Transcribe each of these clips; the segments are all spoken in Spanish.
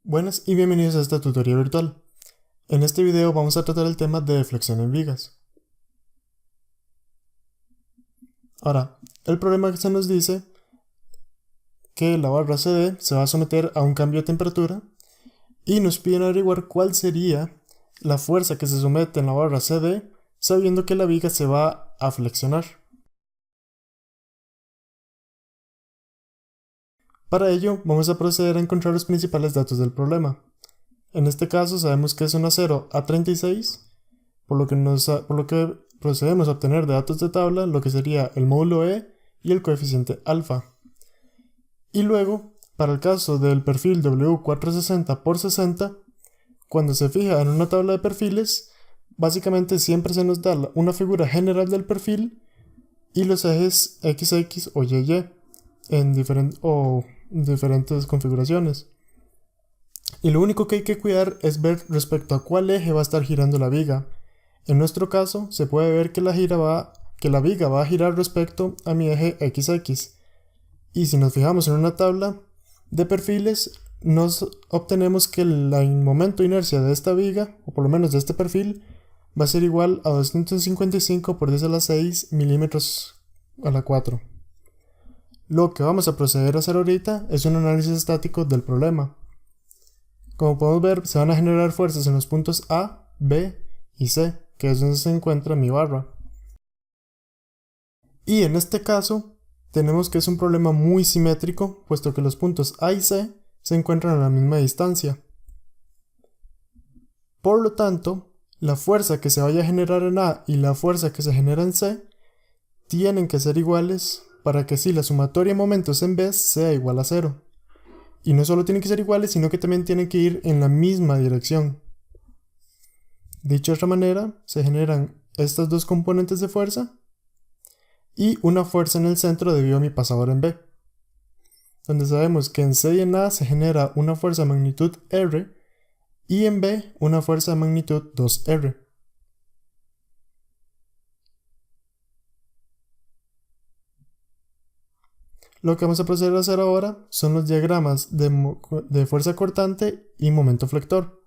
Buenas y bienvenidos a esta tutoría virtual. En este video vamos a tratar el tema de deflexión en vigas. Ahora, el problema que se nos dice que la barra CD se va a someter a un cambio de temperatura y nos piden averiguar cuál sería la fuerza que se somete en la barra CD sabiendo que la viga se va a flexionar. Para ello, vamos a proceder a encontrar los principales datos del problema. En este caso sabemos que es un acero A36, por lo que procedemos a obtener de datos de tabla lo que sería el módulo E y el coeficiente alfa. Y luego, para el caso del perfil W460 por 60, cuando se fija en una tabla de perfiles, básicamente siempre se nos da una figura general del perfil y los ejes XX o YY en diferentes configuraciones. Y lo único que hay que cuidar es ver respecto a cuál eje va a estar girando la viga. En nuestro caso, se puede ver que la viga va a girar respecto a mi eje XX. Y si nos fijamos en una tabla de perfiles, nos obtenemos que el momento de inercia de esta viga, o por lo menos de este perfil, va a ser igual a 255 por 10 a la 6 milímetros a la 4. Lo que vamos a proceder a hacer ahorita es un análisis estático del problema. Como podemos ver, se van a generar fuerzas en los puntos A, B y C, que es donde se encuentra mi barra. Y en este caso, tenemos que es un problema muy simétrico, puesto que los puntos A y C se encuentran a la misma distancia. Por lo tanto, la fuerza que se vaya a generar en A y la fuerza que se genera en C tienen que ser iguales para que así la sumatoria de momentos en B sea igual a 0. Y no solo tienen que ser iguales, sino que también tienen que ir en la misma dirección. Dicho de otra manera, se generan estas dos componentes de fuerza y una fuerza en el centro debido a mi pasador en B, donde sabemos que en C y en A se genera una fuerza de magnitud R y en B una fuerza de magnitud 2R. Lo que vamos a proceder a hacer ahora son los diagramas de fuerza cortante y momento flector.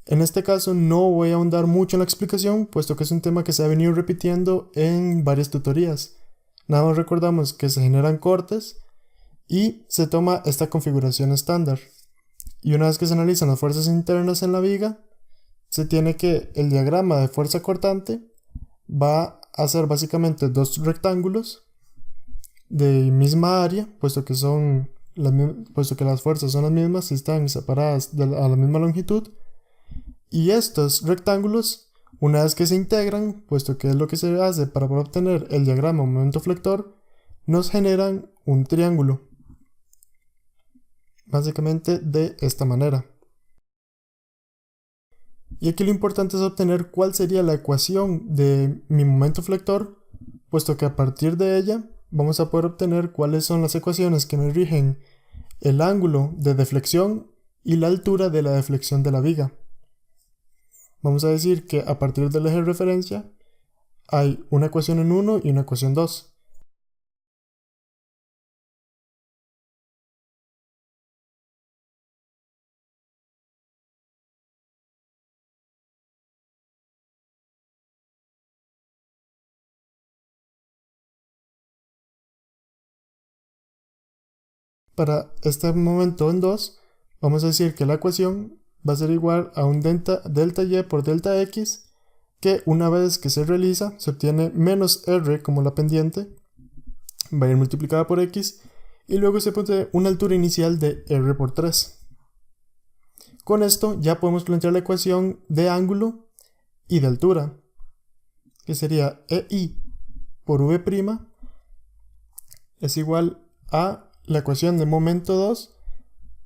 En este caso no voy a ahondar mucho en la explicación, puesto que es un tema que se ha venido repitiendo en varias tutorías. Nada más recordamos que se generan cortes y se toma esta configuración estándar. Y una vez que se analizan las fuerzas internas en la viga, se tiene que el diagrama de fuerza cortante va a ser básicamente dos rectángulos de misma área, puesto que las fuerzas son las mismas y están separadas a la misma longitud. Y estos rectángulos, una vez que se integran, puesto que es lo que se hace para poder obtener el diagrama momento flector, nos generan un triángulo. Básicamente de esta manera. Y aquí lo importante es obtener cuál sería la ecuación de mi momento flector, puesto que a partir de ella vamos a poder obtener cuáles son las ecuaciones que me rigen el ángulo de deflexión y la altura de la deflexión de la viga. Vamos a decir que a partir del eje de referencia hay una ecuación en 1 y una ecuación 2. Para este momento en 2, vamos a decir que la ecuación va a ser igual a un delta y por delta x, que una vez que se realiza, se obtiene menos r como la pendiente, va a ir multiplicada por x, y luego se pone una altura inicial de r por 3. Con esto ya podemos plantear la ecuación de ángulo y de altura, que sería EI por V' es igual a la ecuación de momento 2,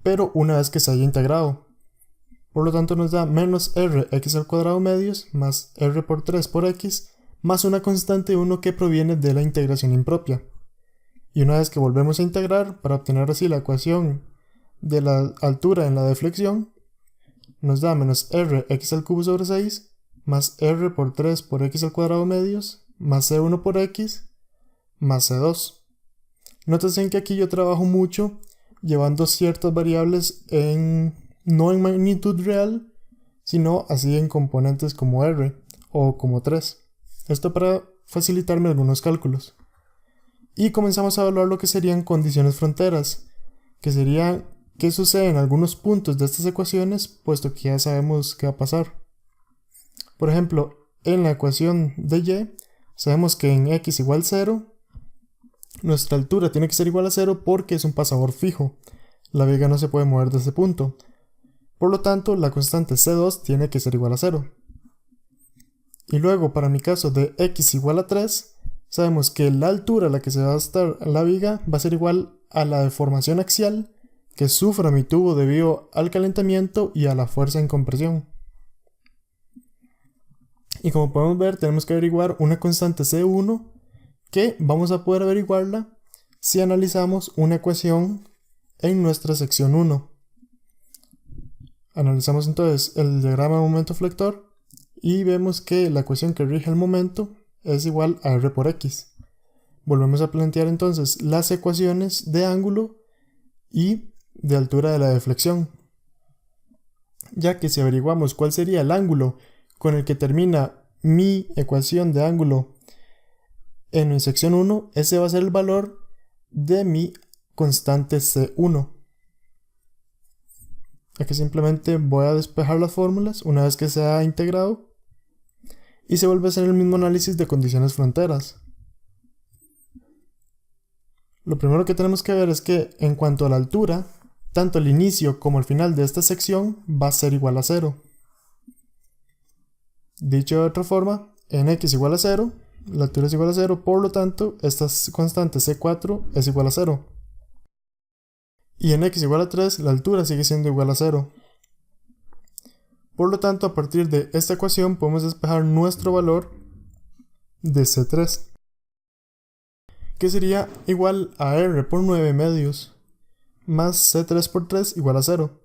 pero una vez que se haya integrado. Por lo tanto nos da menos rx al cuadrado medios más r por 3 por x más una constante 1 que proviene de la integración impropia. Y una vez que volvemos a integrar para obtener así la ecuación de la altura en la deflexión, nos da menos rx al cubo sobre 6 más r por 3 por x al cuadrado medios más c1 por x más c2. Nótense que aquí yo trabajo mucho llevando ciertas variables no en magnitud real, sino así en componentes como r o como 3. Esto para facilitarme algunos cálculos. Y comenzamos a evaluar lo que serían condiciones fronteras, que serían qué sucede en algunos puntos de estas ecuaciones, puesto que ya sabemos qué va a pasar. Por ejemplo, en la ecuación de y, sabemos que en x igual 0, nuestra altura tiene que ser igual a 0 porque es un pasador fijo. La viga no se puede mover de ese punto. Por lo tanto, la constante C2 tiene que ser igual a 0. Y luego, para mi caso de x igual a 3, sabemos que la altura a la que se va a estar la viga va a ser igual a la deformación axial que sufra mi tubo debido al calentamiento y a la fuerza en compresión. Y como podemos ver, tenemos que averiguar una constante C1 que vamos a poder averiguarla si analizamos una ecuación en nuestra sección 1. Analizamos entonces el diagrama de momento flector y vemos que la ecuación que rige el momento es igual a R por X. Volvemos a plantear entonces las ecuaciones de ángulo y de altura de la deflexión, ya que si averiguamos cuál sería el ángulo con el que termina mi ecuación de ángulo en mi sección 1, ese va a ser el valor de mi constante C1. Aquí simplemente voy a despejar las fórmulas una vez que se ha integrado y se vuelve a hacer el mismo análisis de condiciones fronteras. Lo primero que tenemos que ver es que en cuanto a la altura, tanto el inicio como el final de esta sección va a ser igual a 0. Dicho de otra forma, en x igual a 0, la altura es igual a 0, por lo tanto, esta constante C4 es igual a 0. Y en x igual a 3, la altura sigue siendo igual a 0. Por lo tanto, a partir de esta ecuación podemos despejar nuestro valor de C3, que sería igual a R por 9 medios, más C3 por 3 igual a 0.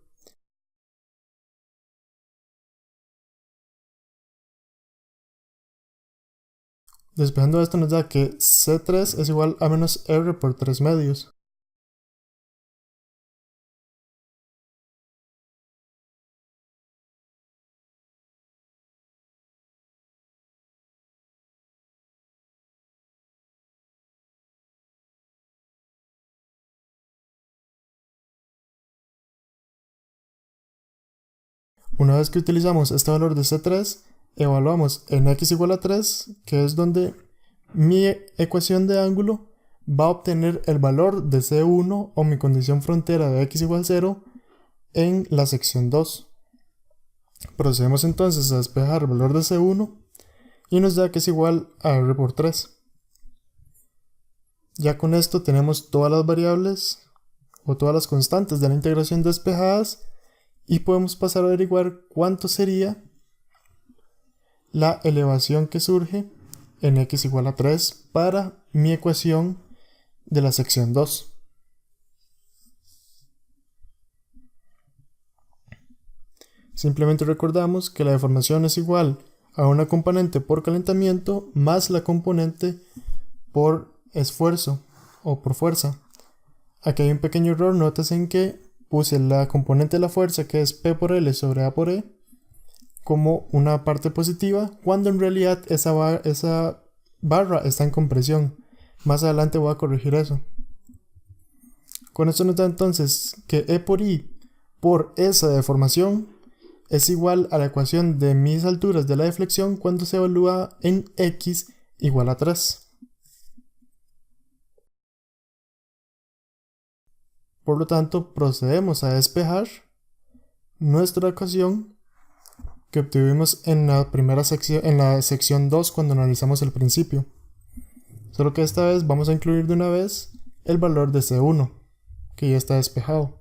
Despejando esto nos da que C3 es igual a menos R por 3 medios. Una vez que utilizamos este valor de C3, evaluamos en x igual a 3, que es donde mi ecuación de ángulo va a obtener el valor de C1 o mi condición frontera de x igual a 0 en la sección 2. Procedemos entonces a despejar el valor de C1 y nos da que es igual a R por 3. Ya con esto tenemos todas las variables o todas las constantes de la integración despejadas y podemos pasar a averiguar cuánto sería la elevación que surge en x igual a 3 para mi ecuación de la sección 2. Simplemente recordamos que la deformación es igual a una componente por calentamiento más la componente por esfuerzo o por fuerza. Aquí hay un pequeño error, notas en que puse la componente de la fuerza, que es P por L sobre A por E, como una parte positiva, cuando en realidad esa barra está en compresión. Más adelante voy a corregir eso. Con esto nos da entonces que E por I por esa deformación es igual a la ecuación de mis alturas de la deflexión cuando se evalúa en x igual a 3. Por lo tanto, procedemos a despejar nuestra ecuación que obtuvimos en la primera sección, en la sección 2 cuando analizamos el principio. Solo que esta vez vamos a incluir de una vez el valor de C1, que ya está despejado.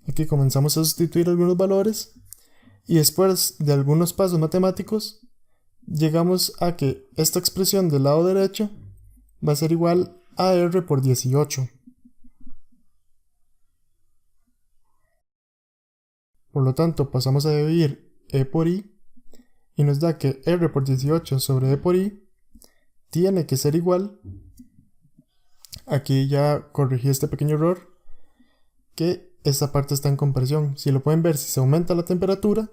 Aquí comenzamos a sustituir algunos valores y después de algunos pasos matemáticos llegamos a que esta expresión del lado derecho va a ser igual a R por 18. Por lo tanto, pasamos a dividir E por I y nos da que R por 18 sobre E por I tiene que ser igual, aquí ya corregí este pequeño error, que esta parte está en compresión. Si lo pueden ver, si se aumenta la temperatura,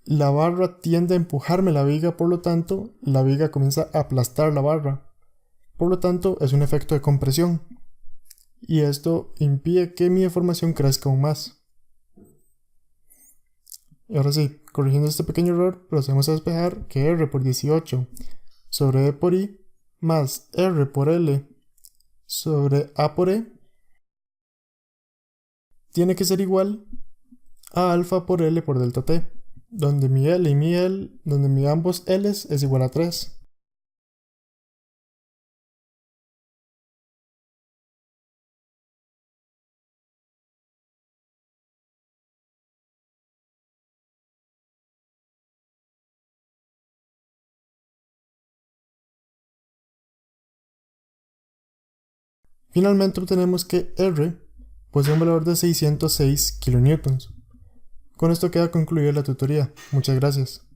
la barra tiende a empujarme la viga, por lo tanto, la viga comienza a aplastar la barra. Por lo tanto, es un efecto de compresión. Y esto impide que mi deformación crezca aún más. Y ahora sí, corrigiendo este pequeño error, procedemos a despejar que R por 18 sobre E por I más R por L sobre A por E tiene que ser igual a alfa por L por delta T, donde mi L y mi L, donde mi ambos L's es igual a 3. Finalmente obtenemos que R posee un valor de 606 kN. Con esto queda concluida la tutoría. Muchas gracias.